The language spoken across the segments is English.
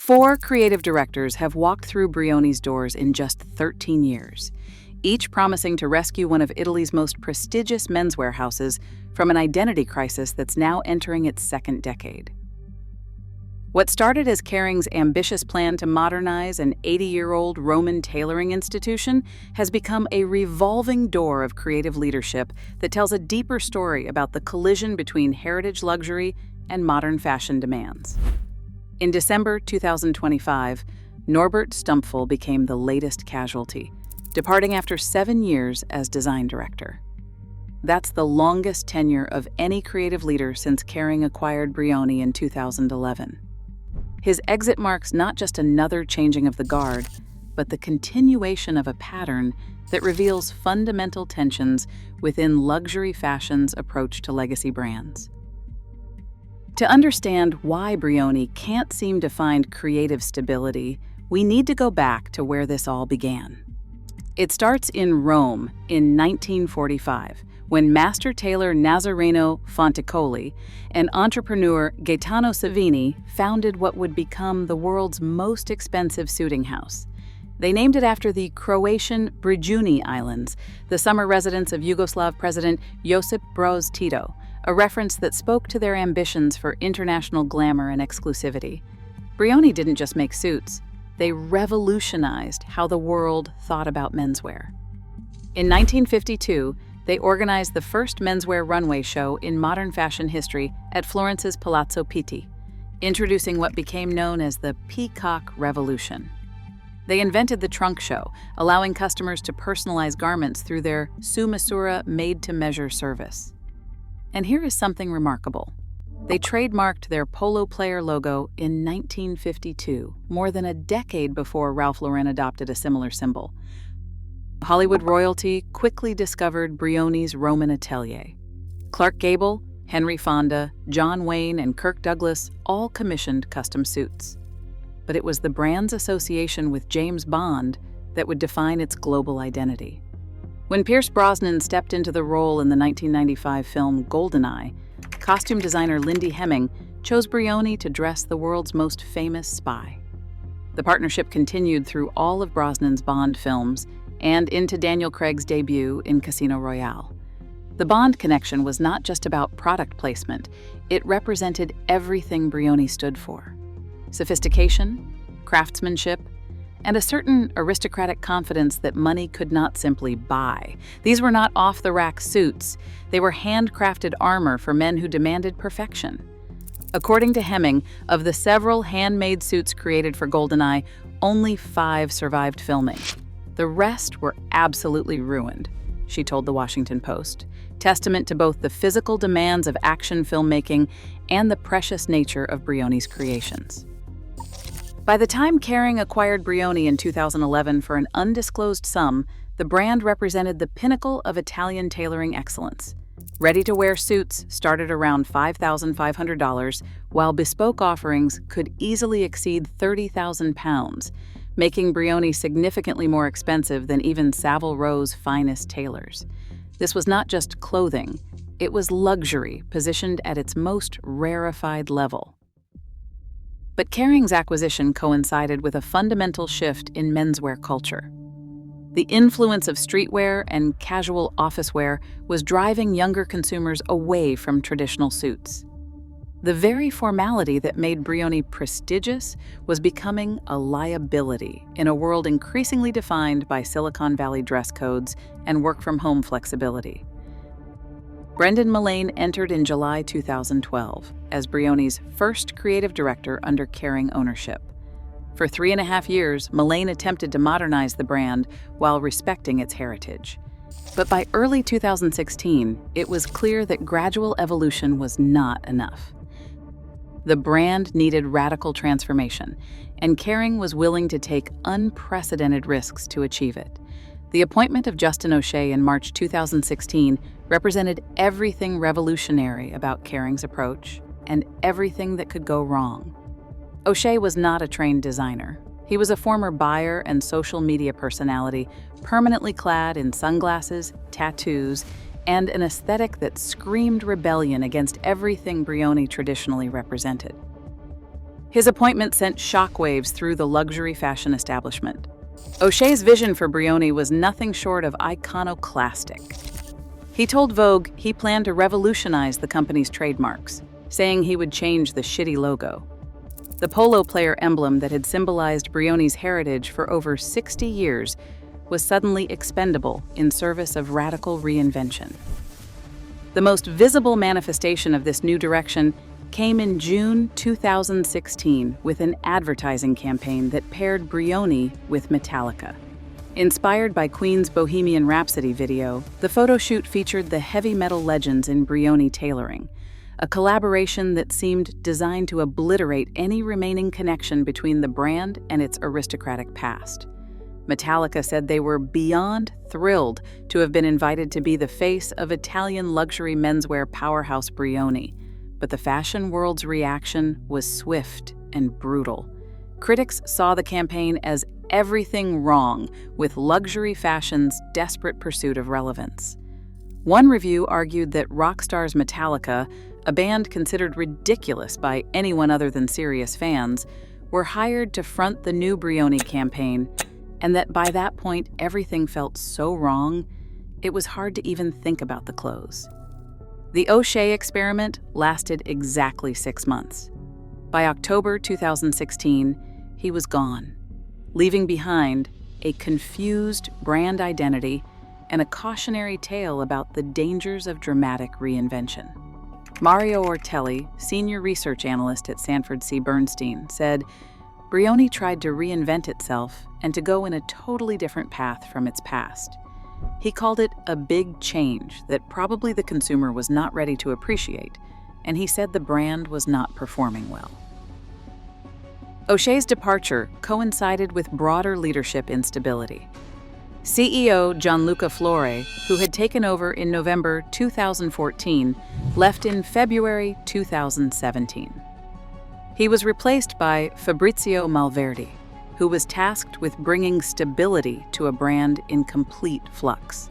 4 creative directors have walked through Brioni's doors in just 13 years, each promising to rescue one of Italy's most prestigious menswear houses from an identity crisis that's now entering its second decade. What started as Kering's ambitious plan to modernize an 80-year-old Roman tailoring institution has become a revolving door of creative leadership that tells a deeper story about the collision between heritage luxury and modern fashion demands. In December 2025, Norbert Stumpfl became the latest casualty, departing after 7 years as design director. That's the longest tenure of any creative leader since Kering acquired Brioni in 2011. His exit marks not just another changing of the guard, but the continuation of a pattern that reveals fundamental tensions within luxury fashion's approach to legacy brands. To understand why Brioni can't seem to find creative stability, we need to go back to where this all began. It starts in Rome in 1945, when master tailor Nazareno Fonticoli and entrepreneur Gaetano Savini founded what would become the world's most expensive suiting house. They named it after the Croatian Brioni Islands, the summer residence of Yugoslav President Josip Broz Tito, a reference that spoke to their ambitions for international glamour and exclusivity. Brioni didn't just make suits, they revolutionized how the world thought about menswear. In 1952, they organized the first menswear runway show in modern fashion history at Florence's Palazzo Pitti, introducing what became known as the Peacock Revolution. They invented the trunk show, allowing customers to personalize garments through their su misura made-to-measure service. And here is something remarkable. They trademarked their polo player logo in 1952, more than a decade before Ralph Lauren adopted a similar symbol. Hollywood royalty quickly discovered Brioni's Roman atelier. Clark Gable, Henry Fonda, John Wayne, and Kirk Douglas all commissioned custom suits. But it was the brand's association with James Bond that would define its global identity. When Pierce Brosnan stepped into the role in the 1995 film GoldenEye, costume designer Lindy Hemming chose Brioni to dress the world's most famous spy. The partnership continued through all of Brosnan's Bond films and into Daniel Craig's debut in Casino Royale. The Bond connection was not just about product placement, it represented everything Brioni stood for: sophistication, craftsmanship, and a certain aristocratic confidence that money could not simply buy. These were not off-the-rack suits, they were handcrafted armor for men who demanded perfection. According to Hemming, of the several handmade suits created for GoldenEye, only 5 survived filming. The rest were absolutely ruined, she told the Washington Post, testament to both the physical demands of action filmmaking and the precious nature of Brioni's creations. By the time Kering acquired Brioni in 2011 for an undisclosed sum, the brand represented the pinnacle of Italian tailoring excellence. Ready-to-wear suits started around $5,500, while bespoke offerings could easily exceed £30,000, making Brioni significantly more expensive than even Savile Row's finest tailors. This was not just clothing, it was luxury positioned at its most rarefied level. But Kering's acquisition coincided with a fundamental shift in menswear culture. The influence of streetwear and casual office wear was driving younger consumers away from traditional suits. The very formality that made Brioni prestigious was becoming a liability in a world increasingly defined by Silicon Valley dress codes and work-from-home flexibility. Brendan Mullane entered in July 2012 as Brioni's first creative director under Kering ownership. For 3.5 years, Mullane attempted to modernize the brand while respecting its heritage. But by early 2016, it was clear that gradual evolution was not enough. The brand needed radical transformation, and Kering was willing to take unprecedented risks to achieve it. The appointment of Justin O'Shea in March 2016 represented everything revolutionary about Kering's approach and everything that could go wrong. O'Shea was not a trained designer. He was a former buyer and social media personality, permanently clad in sunglasses, tattoos, and an aesthetic that screamed rebellion against everything Brioni traditionally represented. His appointment sent shockwaves through the luxury fashion establishment. O'Shea's vision for Brioni was nothing short of iconoclastic. He told Vogue he planned to revolutionize the company's trademarks, saying he would change the shitty logo. The polo player emblem that had symbolized Brioni's heritage for over 60 years was suddenly expendable in service of radical reinvention. The most visible manifestation of this new direction came in June 2016 with an advertising campaign that paired Brioni with Metallica. Inspired by Queen's Bohemian Rhapsody video, the photo shoot featured the heavy metal legends in Brioni tailoring, a collaboration that seemed designed to obliterate any remaining connection between the brand and its aristocratic past. Metallica said they were beyond thrilled to have been invited to be the face of Italian luxury menswear powerhouse Brioni, but the fashion world's reaction was swift and brutal. Critics saw the campaign as everything wrong with luxury fashion's desperate pursuit of relevance. One review argued that rock stars Metallica, a band considered ridiculous by anyone other than serious fans, were hired to front the new Brioni campaign, and that by that point everything felt so wrong, it was hard to even think about the clothes. The O'Shea experiment lasted exactly 6 months. By October 2016, he was gone, leaving behind a confused brand identity and a cautionary tale about the dangers of dramatic reinvention. Mario Ortelli, senior research analyst at Sanford C. Bernstein, said, Brioni tried to reinvent itself and to go in a totally different path from its past. He called it a big change that probably the consumer was not ready to appreciate, and he said the brand was not performing well. O'Shea's departure coincided with broader leadership instability. CEO Gianluca Flore, who had taken over in November 2014, left in February 2017. He was replaced by Fabrizio Malverdi, who was tasked with bringing stability to a brand in complete flux.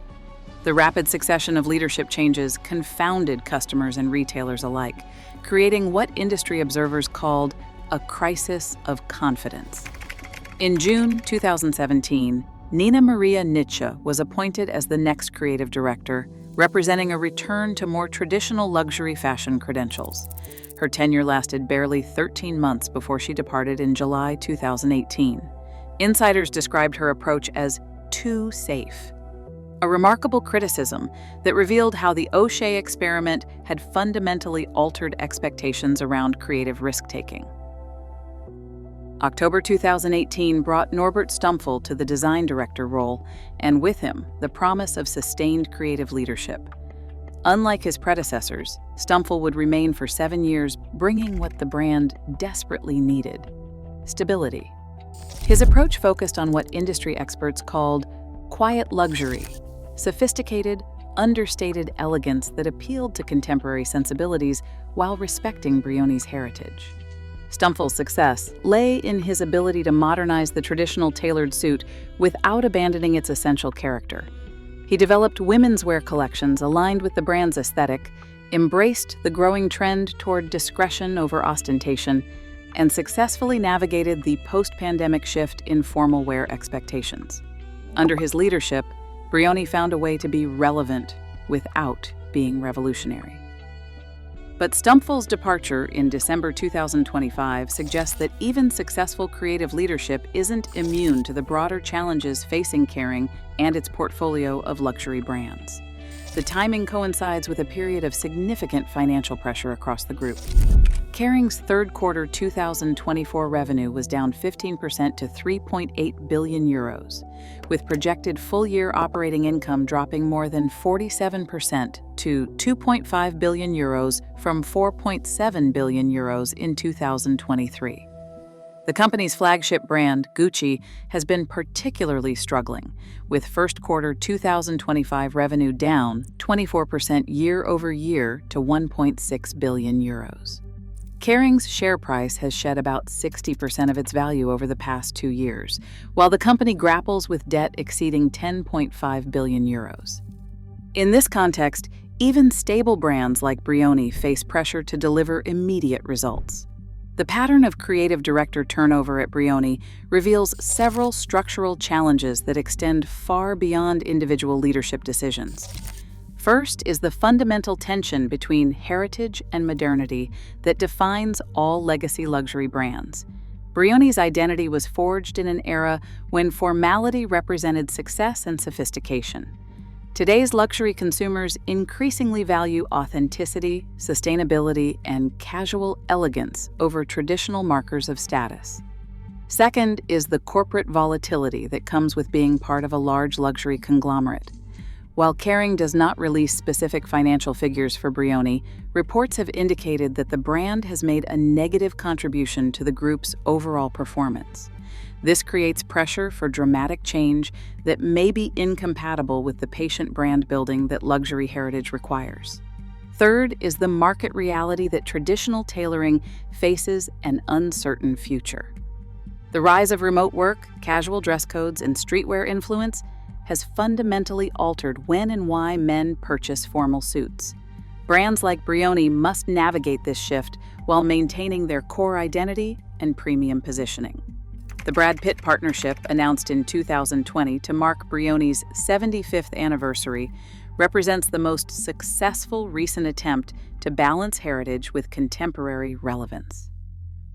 The rapid succession of leadership changes confounded customers and retailers alike, creating what industry observers called a crisis of confidence. In June 2017, Nina Maria Nietzsche was appointed as the next creative director, representing a return to more traditional luxury fashion credentials. Her tenure lasted barely 13 months before she departed in July 2018. Insiders described her approach as too safe, a remarkable criticism that revealed how the O'Shea experiment had fundamentally altered expectations around creative risk-taking. October 2018 brought Norbert Stumpfl to the design director role, and with him, the promise of sustained creative leadership. Unlike his predecessors, Stumpfl would remain for 7 years, bringing what the brand desperately needed: stability. His approach focused on what industry experts called quiet luxury, sophisticated, understated elegance that appealed to contemporary sensibilities while respecting Brioni's heritage. Stumpfl's success lay in his ability to modernize the traditional tailored suit without abandoning its essential character. He developed women's wear collections aligned with the brand's aesthetic, embraced the growing trend toward discretion over ostentation, and successfully navigated the post-pandemic shift in formal wear expectations. Under his leadership, Brioni found a way to be relevant without being revolutionary. But Stumpfl's departure in December 2025 suggests that even successful creative leadership isn't immune to the broader challenges facing Kering and its portfolio of luxury brands. The timing coincides with a period of significant financial pressure across the group. Kering's third quarter 2024 revenue was down 15% to 3.8 billion euros, with projected full-year operating income dropping more than 47% to 2.5 billion euros from 4.7 billion euros in 2023. The company's flagship brand, Gucci, has been particularly struggling, with first quarter 2025 revenue down 24% year-over-year to 1.6 billion euros. Kering's share price has shed about 60% of its value over the past 2 years, while the company grapples with debt exceeding 10.5 billion euros. In this context, even stable brands like Brioni face pressure to deliver immediate results. The pattern of creative director turnover at Brioni reveals several structural challenges that extend far beyond individual leadership decisions. First is the fundamental tension between heritage and modernity that defines all legacy luxury brands. Brioni's identity was forged in an era when formality represented success and sophistication. Today's luxury consumers increasingly value authenticity, sustainability, and casual elegance over traditional markers of status. Second is the corporate volatility that comes with being part of a large luxury conglomerate. While Kering does not release specific financial figures for Brioni, reports have indicated that the brand has made a negative contribution to the group's overall performance. This creates pressure for dramatic change that may be incompatible with the patient brand building that luxury heritage requires. Third is the market reality that traditional tailoring faces an uncertain future. The rise of remote work, casual dress codes, and streetwear influence has fundamentally altered when and why men purchase formal suits. Brands like Brioni must navigate this shift while maintaining their core identity and premium positioning. The Brad Pitt partnership, announced in 2020 to mark Brioni's 75th anniversary, represents the most successful recent attempt to balance heritage with contemporary relevance.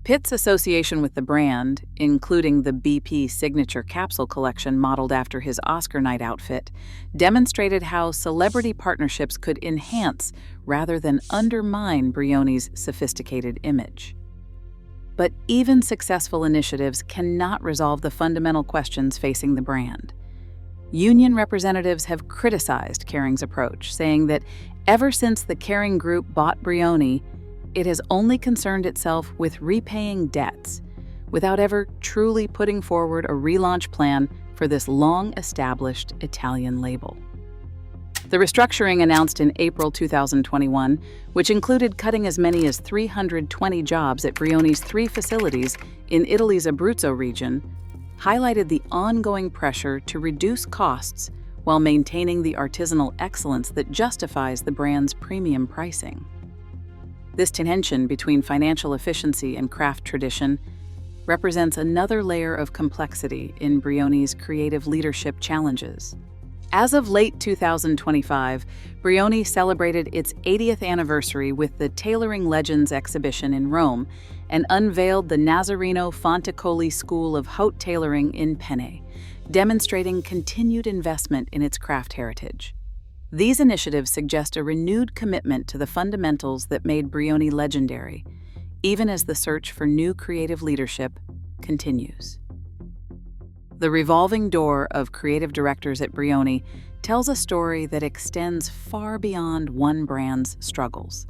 Pitt's association with the brand, including the BP signature capsule collection modeled after his Oscar night outfit, demonstrated how celebrity partnerships could enhance rather than undermine Brioni's sophisticated image. But even successful initiatives cannot resolve the fundamental questions facing the brand. Union representatives have criticized Kering's approach, saying that ever since the Kering Group bought Brioni, it has only concerned itself with repaying debts, without ever truly putting forward a relaunch plan for this long-established Italian label. The restructuring announced in April 2021, which included cutting as many as 320 jobs at Brioni's 3 facilities in Italy's Abruzzo region, highlighted the ongoing pressure to reduce costs while maintaining the artisanal excellence that justifies the brand's premium pricing. This tension between financial efficiency and craft tradition represents another layer of complexity in Brioni's creative leadership challenges. As of late 2025, Brioni celebrated its 80th anniversary with the Tailoring Legends exhibition in Rome and unveiled the Nazareno Fonticoli School of Haute Tailoring in Penne, demonstrating continued investment in its craft heritage. These initiatives suggest a renewed commitment to the fundamentals that made Brioni legendary, even as the search for new creative leadership continues. The revolving door of creative directors at Brioni tells a story that extends far beyond one brand's struggles.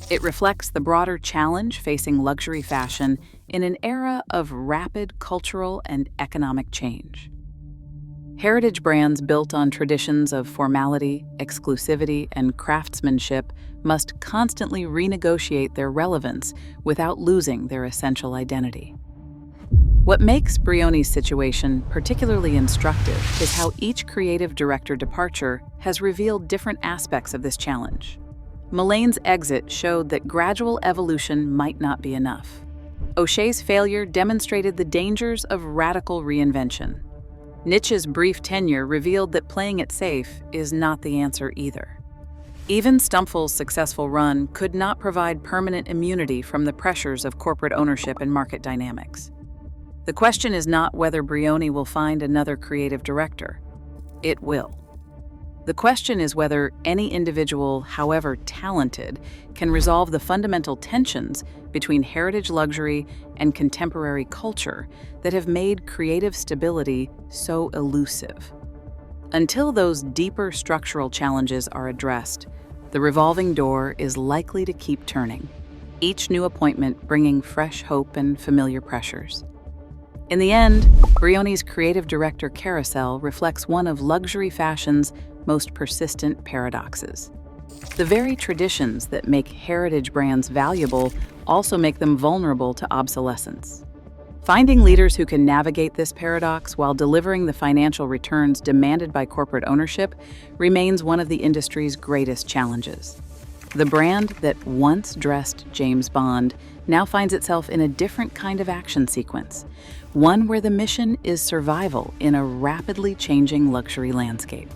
It reflects the broader challenge facing luxury fashion in an era of rapid cultural and economic change. Heritage brands built on traditions of formality, exclusivity, and craftsmanship must constantly renegotiate their relevance without losing their essential identity. What makes Brioni's situation particularly instructive is how each creative director departure has revealed different aspects of this challenge. Mullane's exit showed that gradual evolution might not be enough. O'Shea's failure demonstrated the dangers of radical reinvention. Niche's brief tenure revealed that playing it safe is not the answer either. Even Stumpfl's successful run could not provide permanent immunity from the pressures of corporate ownership and market dynamics. The question is not whether Brioni will find another creative director. It will. The question is whether any individual, however talented, can resolve the fundamental tensions between heritage luxury and contemporary culture that have made creative stability so elusive. Until those deeper structural challenges are addressed, the revolving door is likely to keep turning, each new appointment bringing fresh hope and familiar pressures. In the end, Brioni's creative director carousel reflects one of luxury fashion's most persistent paradoxes. The very traditions that make heritage brands valuable also make them vulnerable to obsolescence. Finding leaders who can navigate this paradox while delivering the financial returns demanded by corporate ownership remains one of the industry's greatest challenges. The brand that once dressed James Bond now finds itself in a different kind of action sequence, one where the mission is survival in a rapidly changing luxury landscape.